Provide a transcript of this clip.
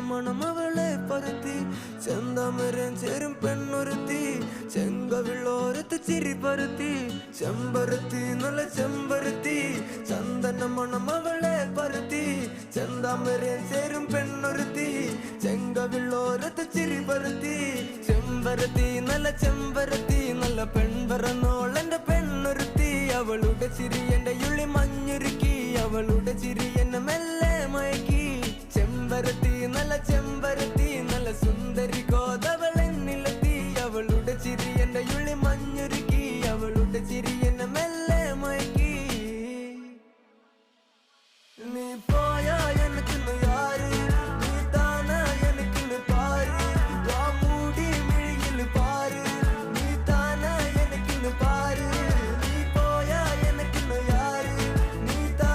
മണം അവളെ പരത്തി ചെന്താമരൻ ചേരും പെണ്ണൊരുത്തി ചെങ്കവിള്ളോരത്ത് ചിരി പരത്തി ചെമ്പരത്തി നല്ല ചെമ്പരത്തി ചന്ദന മണം അവളെ പരത്തി ചെന്താമരൻ ചേരും പെണ്ണൊരുത്തി ചെങ്കവിള്ളോരത്ത് ചിരി പരത്തി ചെമ്പരത്തി നല്ല പെൺപറന്നോൾ എന്റെ പെണ്ണൊരുത്തി അവളുടെ ചിരി എന്റെ ഉള്ളി മഞ്ഞുരുക്കി അവളുടെ ചിരി എന്നെ മെല്ലെ മയക്കി ചെമ്പരത്തി നല്ല ചെമ്പരത്തി